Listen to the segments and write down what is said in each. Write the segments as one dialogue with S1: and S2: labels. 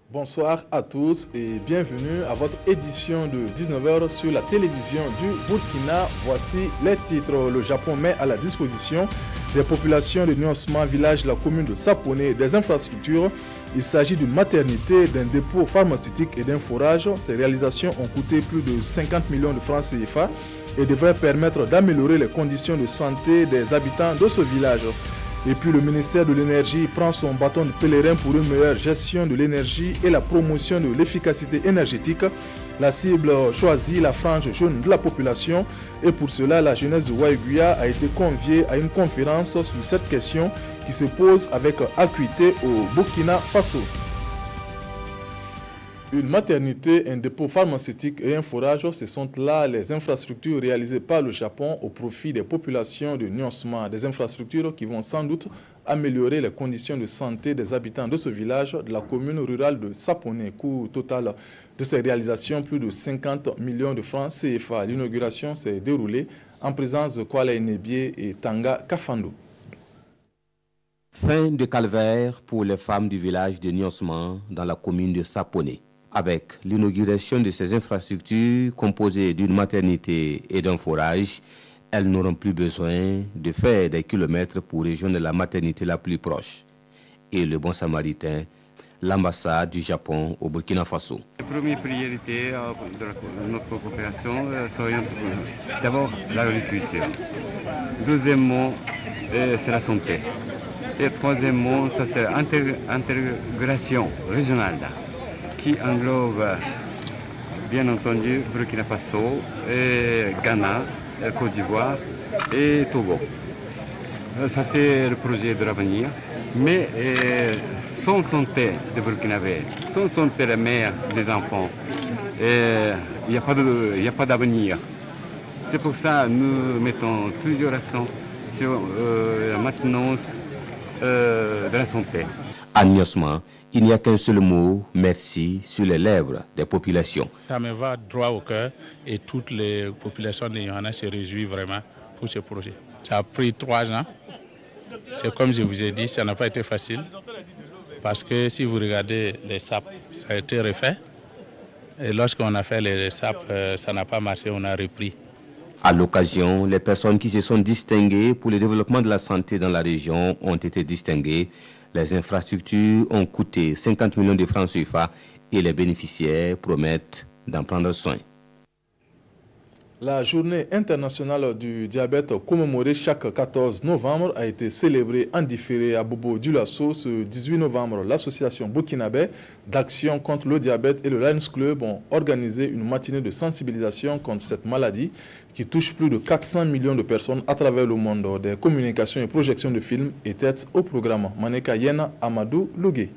S1: Bonsoir à tous et bienvenue à votre édition de 19h sur la télévision du Burkina. Voici les titres. Le Japon met à la disposition des populations de Nyonsma, village de la commune de Sapone, des infrastructures. Il s'agit d'une maternité, d'un dépôt pharmaceutique et d'un forage. Ces réalisations ont coûté plus de 50 millions de francs CFA et devraient permettre d'améliorer les conditions de santé des habitants de ce village. Et puis le ministère de l'Énergie prend son bâton de pèlerin pour une meilleure gestion de l'énergie et la promotion de l'efficacité énergétique. La cible choisit la frange jaune de la population et pour cela la jeunesse de Waïguya a été conviée à une conférence sur cette question qui se pose avec acuité au Burkina Faso. Une maternité, un dépôt pharmaceutique et un forage, ce sont là les infrastructures réalisées par le Japon au profit des populations de Nyonsma. Des infrastructures qui vont sans doute améliorer les conditions de santé des habitants de ce village de la commune rurale de Sapone. Coût total de ces réalisations, plus de 50 millions de francs CFA. L'inauguration s'est déroulée en présence de Kwala Enebie et Tanga Kafando.
S2: Fin de calvaire pour les femmes du village de Nyonsma dans la commune de Sapone. Avec l'inauguration de ces infrastructures composées d'une maternité et d'un forage, elles n'auront plus besoin de faire des kilomètres pour rejoindre la maternité la plus proche. Et le bon samaritain, l'ambassade du Japon au Burkina Faso.
S3: La première priorité de notre coopération serait d'abord l'agriculture. Deuxièmement, c'est la santé. Et troisièmement, ça c'est l'intégration régionale, qui englobe bien entendu Burkina Faso, et Ghana, Côte d'Ivoire et Togo. Ça c'est le projet de l'avenir. Mais sans santé des Burkinabés, sans santé des mères des enfants, il n'y a pas d'avenir. C'est pour ça que nous mettons toujours l'accent sur la maintenance de la santé.
S2: À Nyonsma, il n'y a qu'un seul mot, merci, sur les lèvres des populations.
S4: Ça me va droit au cœur et toutes les populations de Nyonsma se réjouissent vraiment pour ce projet. Ça a pris 3 ans. C'est comme je vous ai dit, ça n'a pas été facile. Parce que si vous regardez les sapes, ça a été refait. Et lorsqu'on a fait les sapes, ça n'a pas marché, on a repris.
S2: À l'occasion, les personnes qui se sont distinguées pour le développement de la santé dans la région ont été distinguées. Les infrastructures ont coûté 50 millions de francs CFA et les bénéficiaires promettent d'en prendre soin.
S1: La journée internationale du diabète commémorée chaque 14 novembre a été célébrée en différé à Bobo Dioulasso ce 18 novembre. L'association burkinabé d'action contre le diabète et le Lions Club ont organisé une matinée de sensibilisation contre cette maladie qui touche plus de 400 millions de personnes à travers le monde. Des communications et projections de films étaient au programme. Maneka Yena Amadou Lougué.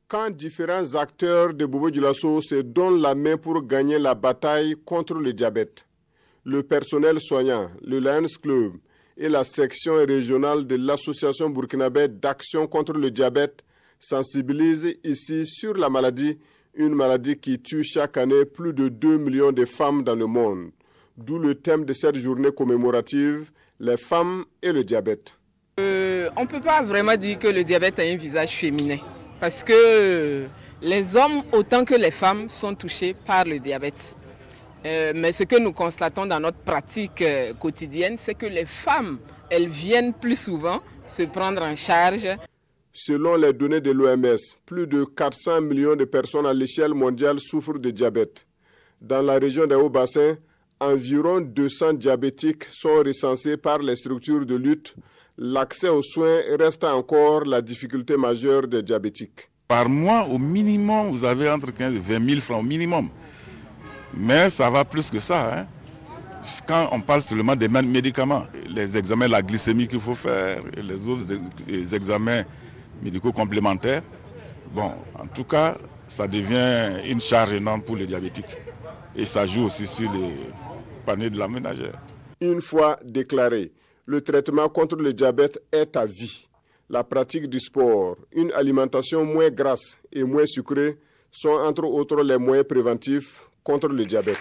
S5: Quand différents acteurs de Bobo Dioulasso se donnent la main pour gagner la bataille contre le diabète, le personnel soignant, le Lions Club et la section régionale de l'Association burkinabé d'action contre le diabète sensibilisent ici sur la maladie, une maladie qui tue chaque année plus de 2 millions de femmes dans le monde. D'où le thème de cette journée commémorative, les femmes et le diabète.
S6: On ne peut pas vraiment dire que le diabète a un visage féminin. Parce que les hommes, autant que les femmes, sont touchés par le diabète. Mais ce que nous constatons dans notre pratique quotidienne, c'est que les femmes, elles viennent plus souvent se prendre en charge.
S5: Selon les données de l'OMS, plus de 400 millions de personnes à l'échelle mondiale souffrent de diabète. Dans la région des Hauts-Bassins, environ 200 diabétiques sont recensés par les structures de lutte. L'accès aux soins reste encore la difficulté majeure des diabétiques.
S7: Par mois, au minimum, vous avez entre 15 et 20 000 francs au minimum. Mais ça va plus que ça. Quand on parle seulement des médicaments, les examens, la glycémie qu'il faut faire, et les autres examens médicaux complémentaires, bon, en tout cas, ça devient une charge énorme pour les diabétiques. Et ça joue aussi sur les paniers de la ménagère.
S5: Une fois déclaré, le traitement contre le diabète est à vie. La pratique du sport, une alimentation moins grasse et moins sucrée sont entre autres les moyens préventifs contre le diabète.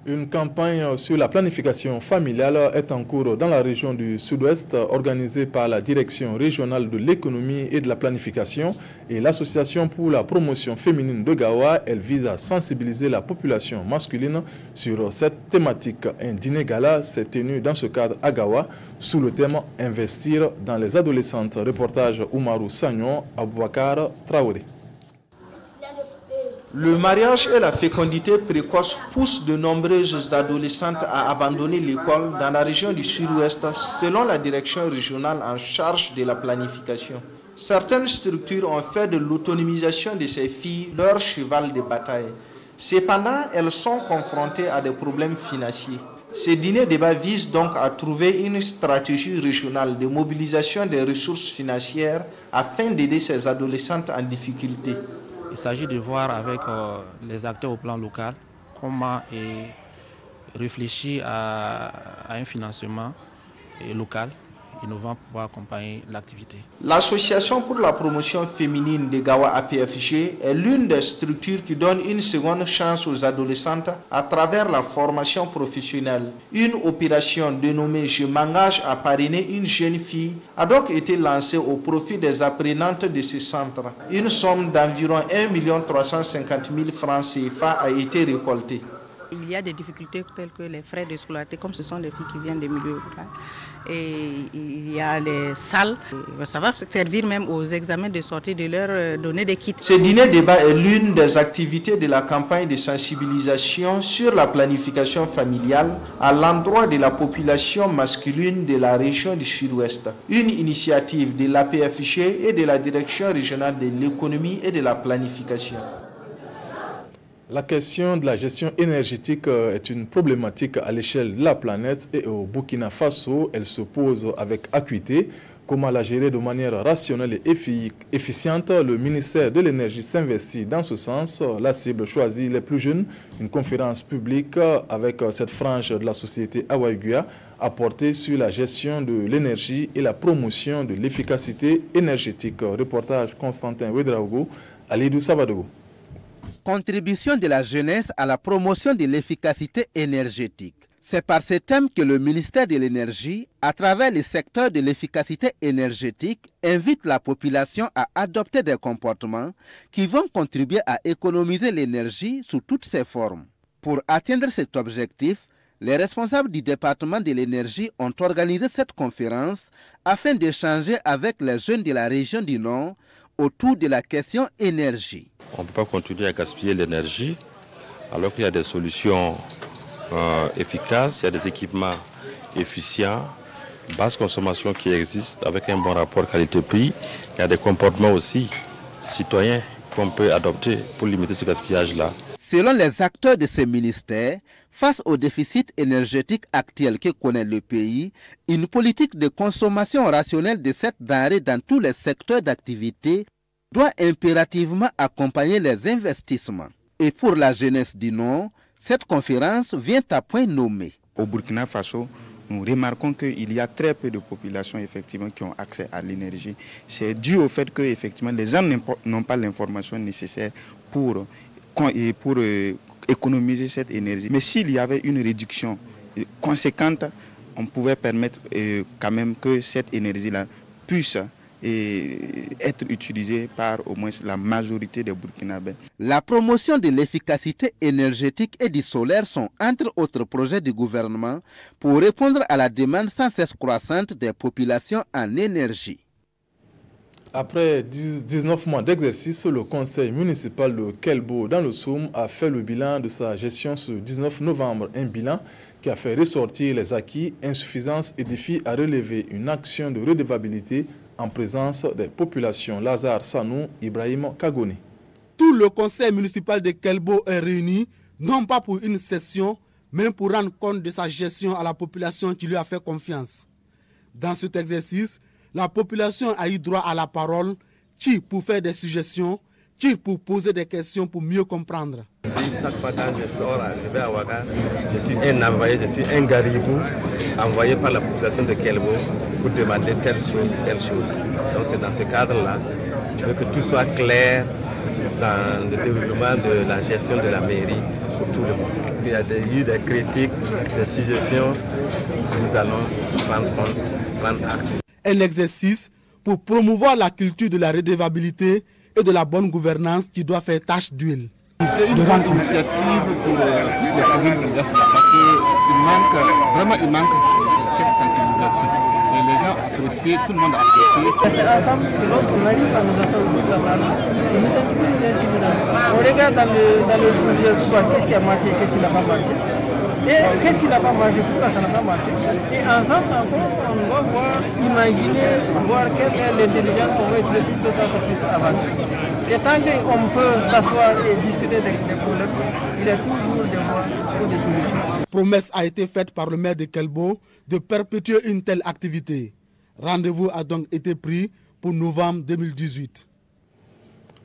S1: Une campagne sur la planification familiale est en cours dans la région du Sud-Ouest, organisée par la Direction régionale de l'économie et de la planification et l'Association pour la promotion féminine de Gawa. Elle vise à sensibiliser la population masculine sur cette thématique. Un dîner gala s'est tenu dans ce cadre à Gawa sous le thème « Investir dans les adolescentes ». Reportage Oumarou Sagnon, Aboubakar Traoré.
S8: Le mariage et la fécondité précoce poussent de nombreuses adolescentes à abandonner l'école dans la région du Sud-Ouest, selon la direction régionale en charge de la planification. Certaines structures ont fait de l'autonomisation de ces filles leur cheval de bataille. Cependant, elles sont confrontées à des problèmes financiers. Ce dîner-débat vise donc à trouver une stratégie régionale de mobilisation des ressources financières afin d'aider ces adolescentes en difficulté.
S9: Il s'agit de voir avec les acteurs au plan local comment réfléchir à un financement local innovant pour pouvoir accompagner l'activité.
S8: L'Association pour la promotion féminine de Gawa APFG est l'une des structures qui donne une seconde chance aux adolescentes à travers la formation professionnelle. Une opération dénommée « Je m'engage à parrainer une jeune fille » a donc été lancée au profit des apprenantes de ce centre. Une somme d'environ 1 350 000 francs CFA a été récoltée.
S10: Il y a des difficultés telles que les frais de scolarité, comme ce sont des filles qui viennent des milieux ruraux. Et il y a les salles. Ça va servir même aux examens de sortie de leur donner des kits.
S8: Ce dîner-débat est l'une des activités de la campagne de sensibilisation sur la planification familiale à l'endroit de la population masculine de la région du Sud-Ouest. Une initiative de l'APFG et de la Direction régionale de l'économie et de la planification.
S1: La question de la gestion énergétique est une problématique à l'échelle de la planète et au Burkina Faso, elle se pose avec acuité. Comment la gérer de manière rationnelle et efficiente? Le ministère de l'Énergie s'investit dans ce sens. La cible choisit les plus jeunes. Une conférence publique avec cette frange de la société Awaïguya a porté sur la gestion de l'énergie et la promotion de l'efficacité énergétique. Reportage Constantin Ouedraogo, Alidou Savadogo.
S11: Contribution de la jeunesse à la promotion de l'efficacité énergétique. C'est par ce thème que le ministère de l'Énergie, à travers le secteur de l'efficacité énergétique, invite la population à adopter des comportements qui vont contribuer à économiser l'énergie sous toutes ses formes. Pour atteindre cet objectif, les responsables du département de l'énergie ont organisé cette conférence afin d'échanger avec les jeunes de la région du Nord autour de la question énergie.
S12: On ne peut pas continuer à gaspiller l'énergie alors qu'il y a des solutions efficaces, il y a des équipements efficients, basse consommation qui existent avec un bon rapport qualité-prix. Il y a des comportements aussi citoyens qu'on peut adopter pour limiter ce gaspillage-là.
S11: Selon les acteurs de ce ministère, face au déficit énergétique actuel que connaît le pays, une politique de consommation rationnelle de cette denrée dans tous les secteurs d'activité doit impérativement accompagner les investissements. Et pour la jeunesse du Nord, cette conférence vient à point nommé.
S13: Au Burkina Faso, nous remarquons qu'il y a très peu de populations effectivement, qui ont accès à l'énergie. C'est dû au fait que effectivement, les gens n'ont pas l'information nécessaire pour économiser cette énergie. Mais s'il y avait une réduction conséquente, on pouvait permettre quand même que cette énergie-là puisse être utilisée par au moins la majorité des Burkinabés.
S11: La promotion de l'efficacité énergétique et du solaire sont entre autres projets du gouvernement pour répondre à la demande sans cesse croissante des populations en énergie.
S1: Après 19 mois d'exercice, le conseil municipal de Kelbo dans le Soum a fait le bilan de sa gestion ce 19 novembre. Un bilan qui a fait ressortir les acquis, insuffisances et défis à relever. Une action de redevabilité en présence des populations. Lazare Sanou, Ibrahim Kagoni.
S14: Tout le conseil municipal de Kelbo est réuni, non pas pour une session, mais pour rendre compte de sa gestion à la population qui lui a fait confiance. Dans cet exercice, la population a eu droit à la parole, qui pour faire des suggestions, qui pour poser des questions pour mieux comprendre.
S15: Chaque fois quand je sors, je vais à Ouaga, je suis un envoyé, je suis un garibou envoyé par la population de Kelbo pour demander telle chose, telle chose. Donc c'est dans ce cadre-là que tout soit clair dans le développement de la gestion de la mairie pour tout le monde. qu'il y a eu des critiques, des suggestions, nous allons prendre acte.
S14: Un exercice pour promouvoir la culture de la redevabilité et de la bonne gouvernance qui doit faire tache d'huile.
S16: C'est une grande initiative pour toutes les communes qui restent là parce qu'il manque cette sensibilisation. Et les gens apprécient, tout le monde apprécie.
S17: C'est ensemble que lorsqu'on arrive à nous asseoir autour de la table, on identifie les insuffisances. On regarde dans le projet, qu'est-ce qui a marché, qu'est-ce qui n'a pas marché. Et qu'est-ce qui n'a pas marché, pourquoi ça n'a pas marché. Et ensemble, encore, on va voir, imaginer, voir quelle est l'intelligence qu'on va utiliser pour que ça puisse avancer. Et tant qu'on peut s'asseoir et discuter des problèmes, il y a toujours des voies pour des solutions.
S14: Promesse a été faite par le maire de Kelbo de perpétuer une telle activité. Rendez-vous a donc été pris pour novembre 2018.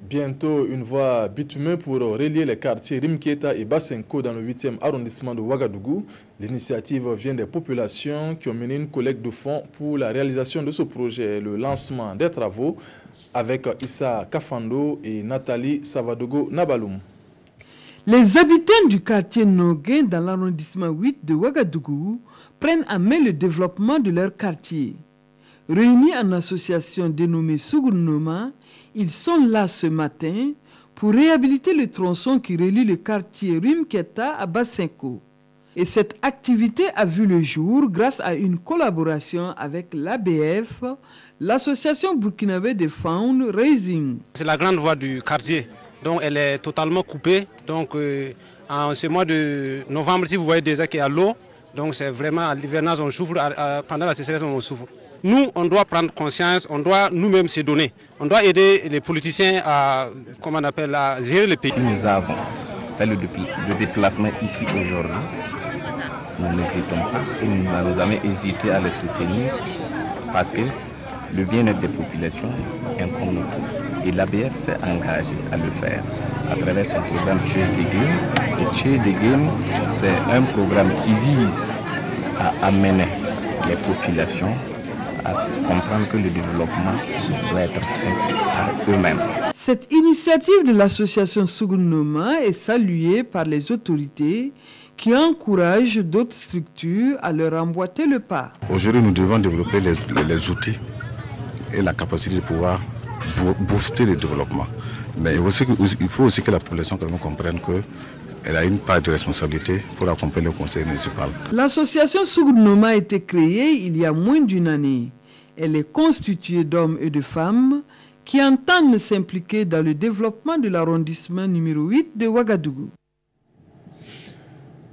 S1: Bientôt, une voie bitumée pour relier les quartiers Rimketa et Basenko dans le 8e arrondissement de Ouagadougou. L'initiative vient des populations qui ont mené une collecte de fonds pour la réalisation de ce projet. Le lancement des travaux avec Issa Kafando et Nathalie Savadogo Nabaloum.
S18: Les habitants du quartier Nogué dans l'arrondissement 8 de Ouagadougou prennent en main le développement de leur quartier. Réunis en association dénommée Sougounoma, ils sont là ce matin pour réhabiliter le tronçon qui relie le quartier Rimketa à Basenko. Et cette activité a vu le jour grâce à une collaboration avec l'ABF, l'association burkinabé de faune Raising.
S19: C'est la grande voie du quartier, donc elle est totalement coupée. Donc en ce mois de novembre, si vous voyez déjà qu'il y a l'eau, donc c'est vraiment à l'hivernage on souffre, pendant la sécheresse on souffre. Nous, on doit prendre conscience, on doit nous-mêmes se donner. On doit aider les politiciens à, comment on appelle, à gérer le pays.
S20: Si nous avons fait le déplacement ici aujourd'hui, nous n'hésitons pas et nous n'avons jamais hésité à les soutenir parce que le bien-être des populations incombe nous tous. Et l'ABF s'est engagé à le faire à travers son programme Change the Game. Et Change the Game, c'est un programme qui vise à amener les populations à comprendre que le développement doit être fait par eux-mêmes.
S18: Cette initiative de l'association Sougounoma est saluée par les autorités qui encouragent d'autres structures à leur emboîter le pas.
S21: Aujourd'hui, nous devons développer les outils et la capacité de pouvoir booster le développement. Mais il faut aussi que la population comprenne qu'elle a une part de responsabilité pour accompagner le conseil municipal.
S18: L'association Sougounoma a été créée il y a moins d'une année. Elle est constituée d'hommes et de femmes qui entendent s'impliquer dans le développement de l'arrondissement numéro 8 de Ouagadougou.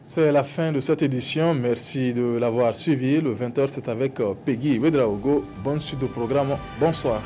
S1: C'est la fin de cette édition. Merci de l'avoir suivi. Le 20h, c'est avec Peggy Wedraogo. Bonne suite au programme. Bonsoir.